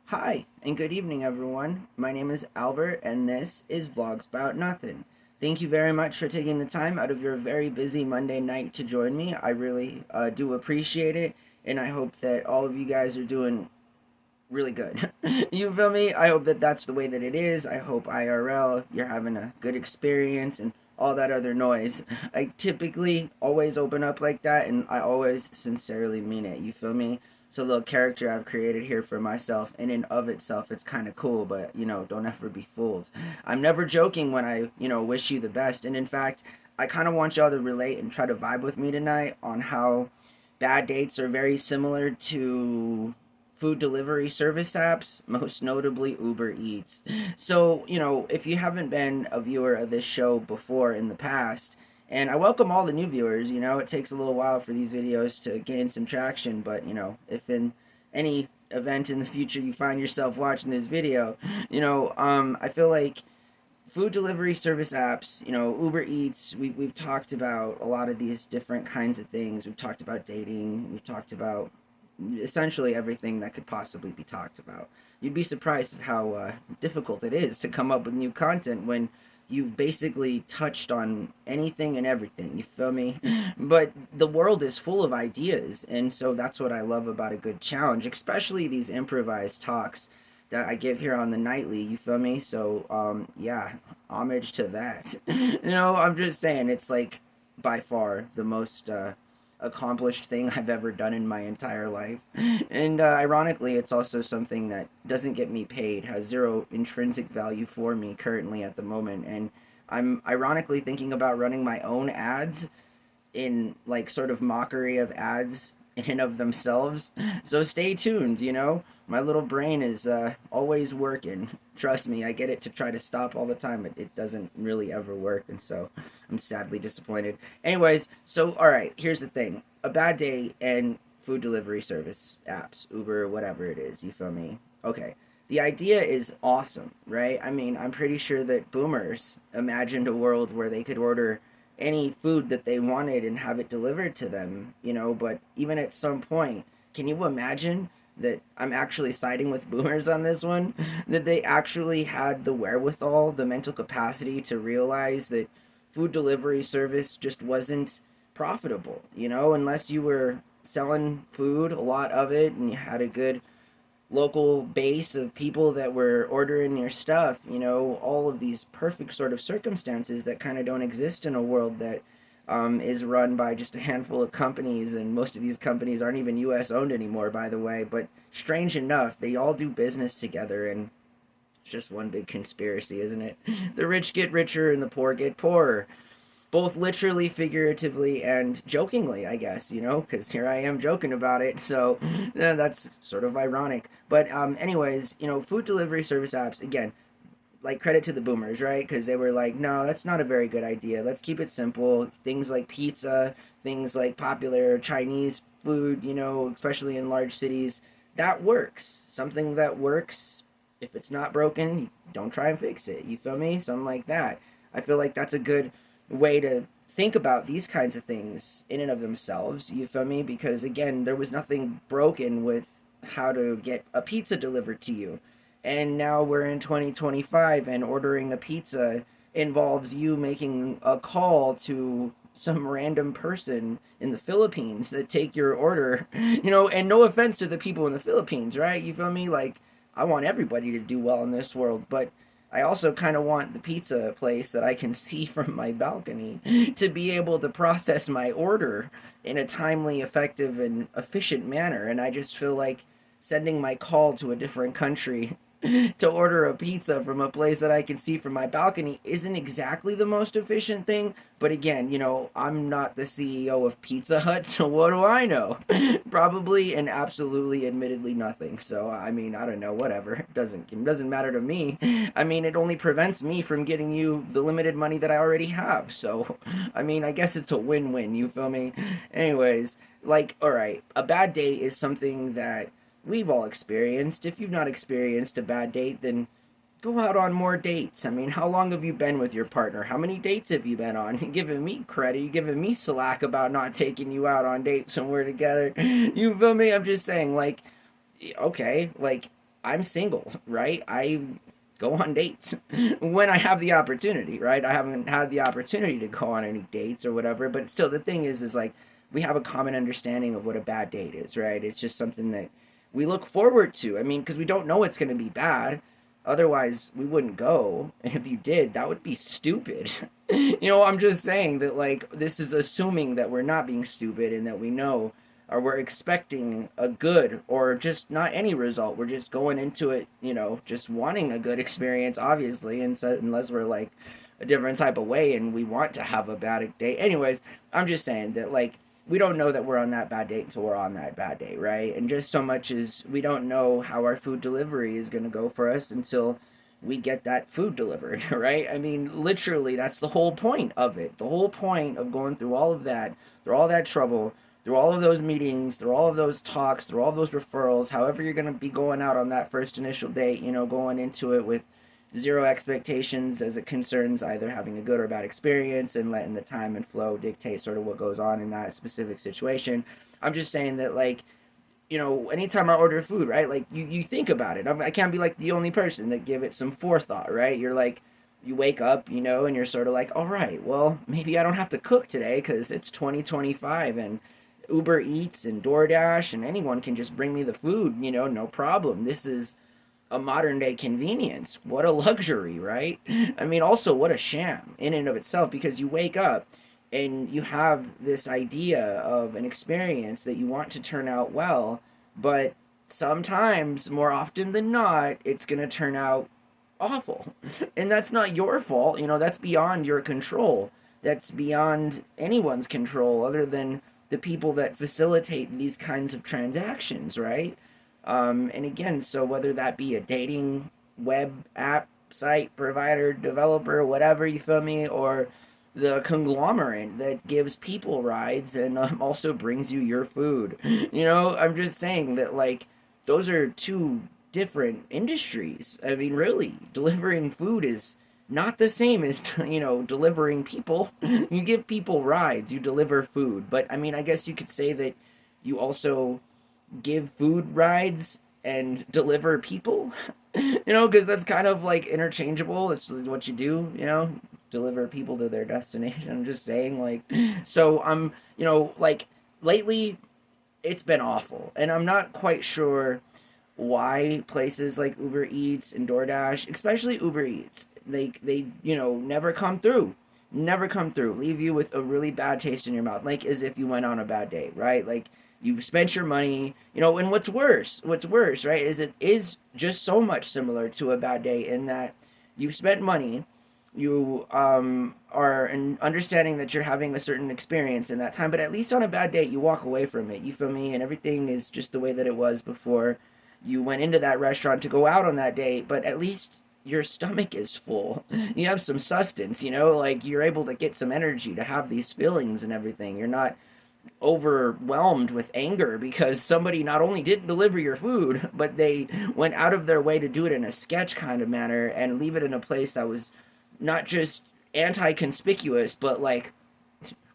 Hi, and good evening, everyone. My name is Albert, and this is Vlogs About Nothing. Thank you very much for taking the time out of your very busy Monday night to join me. I really do appreciate it, and I hope that all of you guys are doing really good. You feel me? I hope that that's the way that it is. I hope IRL, you're having a good experience and all that other noise. I typically always open up like that, and I always sincerely mean it. You feel me? It's a little character I've created here for myself. In and of itself, it's kind of cool, but don't ever be fooled. I'm never joking when I wish you the best. And in fact, I kind of want y'all to relate and try to vibe with me tonight on how bad dates are very similar to food delivery service apps, most notably Uber Eats. So, if you haven't been a viewer of this show before in the past, and I welcome all the new viewers, it takes a little while for these videos to gain some traction, but, if in any event in the future you find yourself watching this video, I feel like food delivery service apps, Uber Eats, we've talked about a lot of these different kinds of things. We've talked about dating, we've talked about essentially everything that could possibly be talked about. You'd be surprised at how difficult it is to come up with new content when you've basically touched on anything and everything. You feel me? But the world is full of ideas, and so that's what I love about a good challenge, especially these improvised talks that I give here on the nightly. You feel me? So yeah, homage to that. I'm just saying it's like by far the most accomplished thing I've ever done in my entire life. And ironically, it's also something that doesn't get me paid, has zero intrinsic value for me currently at the moment. And I'm ironically thinking about running my own ads in like sort of mockery of ads in and of themselves. So stay tuned, My little brain is always working. Trust me, I get it to try to stop all the time, but it doesn't really ever work, and so I'm sadly disappointed. Anyways, so all right, here's the thing. A bad day and food delivery service apps, Uber, whatever it is, you feel me? Okay. The idea is awesome, right? I mean, I'm pretty sure that boomers imagined a world where they could order any food that they wanted and have it delivered to them, but even at some point, can you imagine that I'm actually siding with boomers on this one? That they actually had the wherewithal, the mental capacity to realize that food delivery service just wasn't profitable, unless you were selling food, a lot of it, and you had a good local base of people that were ordering your stuff, all of these perfect sort of circumstances that kind of don't exist in a world that is run by just a handful of companies, and most of these companies aren't even US owned anymore, by the way. But strange enough, they all do business together, and it's just one big conspiracy, isn't it? The rich get richer and the poor get poorer, both literally, figuratively, and jokingly, I guess, because here I am joking about it. So that's sort of ironic. But, anyways, food delivery service apps, again, like credit to the boomers, right? Because they were like, no, that's not a very good idea. Let's keep it simple. Things like pizza, things like popular Chinese food, especially in large cities, that works. Something that works. If it's not broken, don't try and fix it. You feel me? Something like that. I feel like that's a good way to think about these kinds of things in and of themselves. You feel me? Because again, there was nothing broken with how to get a pizza delivered to you. And now we're in 2025, and ordering a pizza involves you making a call to some random person in the Philippines that take your order, and no offense to the people in the Philippines, right? You feel me? Like, I want everybody to do well in this world, but I also kind of want the pizza place that I can see from my balcony to be able to process my order in a timely, effective, and efficient manner. And I just feel like sending my call to a different country to order a pizza from a place that I can see from my balcony isn't exactly the most efficient thing. But again, I'm not the CEO of Pizza Hut, so what do I know? Probably and absolutely, admittedly, nothing. So I mean, I don't know. Whatever. It doesn't matter to me. I mean, it only prevents me from getting you the limited money that I already have. So I mean, I guess it's a win-win. You feel me? Anyways, like, all right, a bad day is something that we've all experienced. If you've not experienced a bad date, then go out on more dates. I mean, how long have you been with your partner? How many dates have you been on? You're giving me credit. You're giving me slack about not taking you out on dates when we're together. You feel me? I'm just saying, like, okay, like, I'm single, right? I go on dates when I have the opportunity, right? I haven't had the opportunity to go on any dates or whatever, but still, the thing is like we have a common understanding of what a bad date is, right? It's just something that we look forward to. I mean, because we don't know it's going to be bad. Otherwise, we wouldn't go. And if you did, that would be stupid. I'm just saying that, like, this is assuming that we're not being stupid and that we know or we're expecting a good or just not any result. We're just going into it, just wanting a good experience, obviously. And so, unless we're like a different type of way and we want to have a bad day. Anyways, I'm just saying that, like, we don't know that we're on that bad date until we're on that bad date, right? And just so much as we don't know how our food delivery is going to go for us until we get that food delivered, right? I mean, literally, that's the whole point of it. The whole point of going through all of that, through all that trouble, through all of those meetings, through all of those talks, through all of those referrals, however you're going to be going out on that first initial date, going into it with zero expectations as it concerns either having a good or bad experience and letting the time and flow dictate sort of what goes on in that specific situation. I'm just saying that, like, anytime I order food, right, like you think about it. I can't be like the only person that give it some forethought, right? You're like, you wake up, and you're sort of like, all right, well, maybe I don't have to cook today because it's 2025 and Uber Eats and DoorDash and anyone can just bring me the food, no problem. This is a modern day convenience. What a luxury, right? I mean, also, what a sham in and of itself, because you wake up and you have this idea of an experience that you want to turn out well, but sometimes, more often than not, it's going to turn out awful. And that's not your fault. That's beyond your control. That's beyond anyone's control other than the people that facilitate these kinds of transactions, right? And again, so whether that be a dating web app, site, provider, developer, whatever, you feel me, or the conglomerate that gives people rides and also brings you your food. I'm just saying that, like, those are two different industries. I mean, really, delivering food is not the same as, delivering people. You give people rides, you deliver food. But I mean, I guess you could say that you also give food rides and deliver people, because that's kind of like interchangeable. It's what you do, deliver people to their destination. I'm just saying, like, so I'm, like, lately it's been awful, and I'm not quite sure why places like Uber Eats and DoorDash, especially Uber Eats, they never come through. Never come through. Leave you with a really bad taste in your mouth, like as if you went on a bad date, right? Like, you've spent your money, and what's worse, right, is it is just so much similar to a bad day in that you've spent money, you are understanding that you're having a certain experience in that time, but at least on a bad date, you walk away from it, you feel me, and everything is just the way that it was before you went into that restaurant to go out on that date, but at least your stomach is full. You have some sustenance, like you're able to get some energy to have these feelings and everything. You're not overwhelmed with anger because somebody not only didn't deliver your food, but they went out of their way to do it in a sketch kind of manner and leave it in a place that was not just anti-conspicuous, but like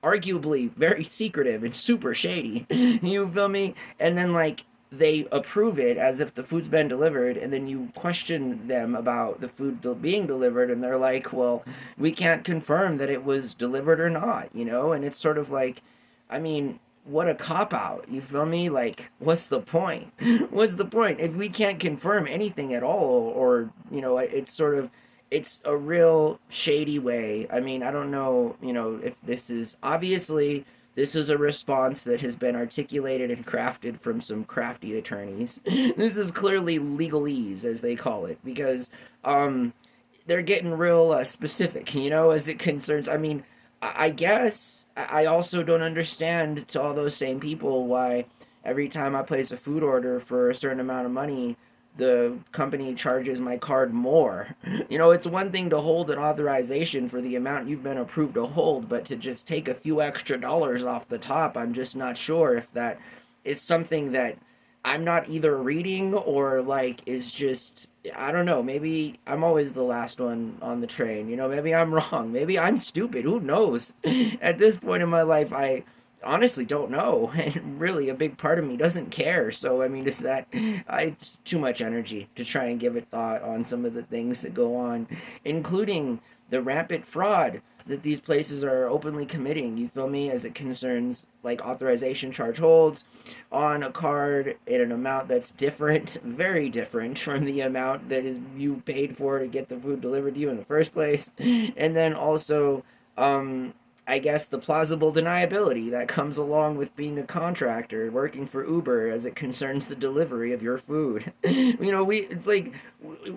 arguably very secretive and super shady. You feel me? And then, like, they approve it as if the food's been delivered, and then you question them about the food being delivered, and they're like, well, we can't confirm that it was delivered or not, and it's sort of like, I mean, what a cop out, you feel me? Like, what's the point? What's the point if we can't confirm anything at all? Or, it's sort of, it's a real shady way. I mean, I don't know, if this is obviously, this is a response that has been articulated and crafted from some crafty attorneys. This is clearly legalese, as they call it, because they're getting real specific, as it concerns. I mean, I guess I also don't understand, to all those same people, why every time I place a food order for a certain amount of money, the company charges my card more. It's one thing to hold an authorization for the amount you've been approved to hold, but to just take a few extra dollars off the top, I'm just not sure if that is something that I'm not either reading or, like, is just, I don't know, maybe I'm always the last one on the train, maybe I'm wrong, maybe I'm stupid, who knows? At this point in my life, honestly don't know, and really a big part of me doesn't care. So I mean, is that it's too much energy to try and give it thought on some of the things that go on, including the rampant fraud that these places are openly committing. You feel me? As it concerns like authorization charge holds on a card in an amount that's different, very different from the amount that is you paid for to get the food delivered to you in the first place, and then also um I guess the plausible deniability that comes along with being a contractor working for Uber as it concerns the delivery of your food. We it's like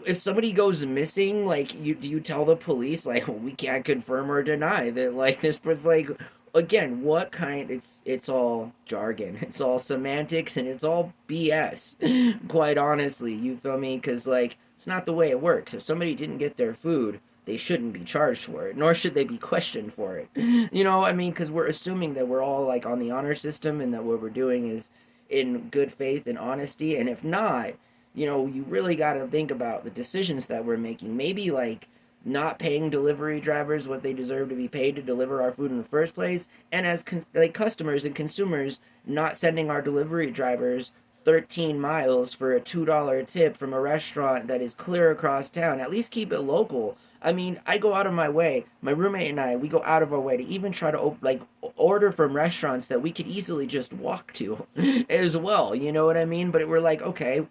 if somebody goes missing, like you do you tell the police like we can't confirm or deny that like this was like again what kind it's all jargon, it's all semantics, and it's all BS. Quite honestly, you feel me? Because like it's not the way it works. If somebody didn't get their food, they shouldn't be charged for it, nor should they be questioned for it. I mean, because we're assuming that we're all like on the honor system and that what we're doing is in good faith and honesty. And if not, you really got to think about the decisions that we're making. Maybe like not paying delivery drivers what they deserve to be paid to deliver our food in the first place, and as like customers and consumers, not sending our delivery drivers 13 miles for a $2 tip from a restaurant that is clear across town. At least keep it local. I mean, I go out of my way. My roommate and I, we go out of our way to even try to like order from restaurants that we could easily just walk to as well. You know what I mean? But we're like, okay,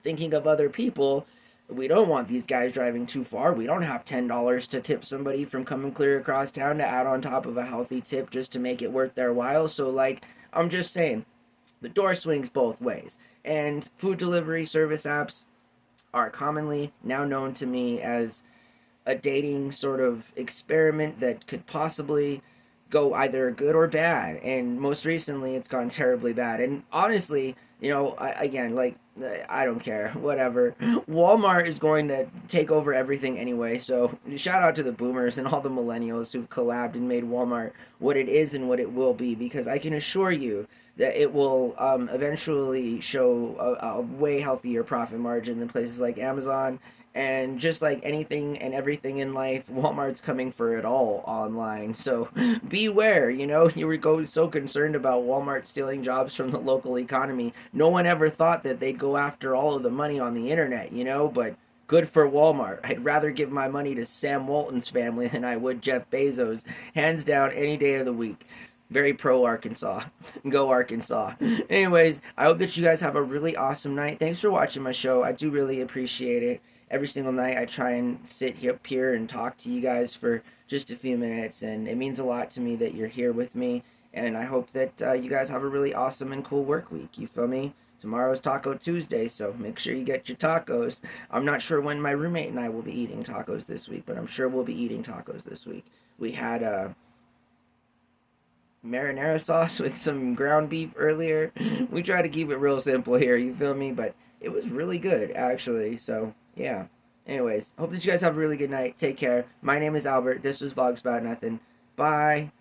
thinking of other people, we don't want these guys driving too far. We don't have $10 to tip somebody from coming clear across town to add on top of a healthy tip just to make it worth their while. So like, I'm just saying, the door swings both ways. And food delivery service apps are commonly now known to me as a dating sort of experiment that could possibly go either good or bad. And most recently, it's gone terribly bad. And honestly, again, like, I don't care, whatever. Walmart is going to take over everything anyway. So shout out to the boomers and all the millennials who've collabed and made Walmart what it is and what it will be, because I can assure you that it will eventually show a way healthier profit margin than places like Amazon. And just like anything and everything in life, Walmart's coming for it all online. So beware, you were so concerned about Walmart stealing jobs from the local economy. No one ever thought that they'd go after all of the money on the internet, but good for Walmart. I'd rather give my money to Sam Walton's family than I would Jeff Bezos, hands down, any day of the week. Very pro Arkansas. Go Arkansas. Anyways, I hope that you guys have a really awesome night. Thanks for watching my show. I do really appreciate it. Every single night I try and sit up here and talk to you guys for just a few minutes, and it means a lot to me that you're here with me, and I hope that you guys have a really awesome and cool work week. You feel me? Tomorrow's Taco Tuesday, so make sure you get your tacos. I'm not sure when my roommate and I will be eating tacos this week, but I'm sure we'll be eating tacos this week. We had marinara sauce with some ground beef earlier. We try to keep it real simple here, you feel me? But it was really good, actually. So, yeah. Anyways, hope that you guys have a really good night. Take care. My name is Albert. This was Vlogs About Nothing. Bye.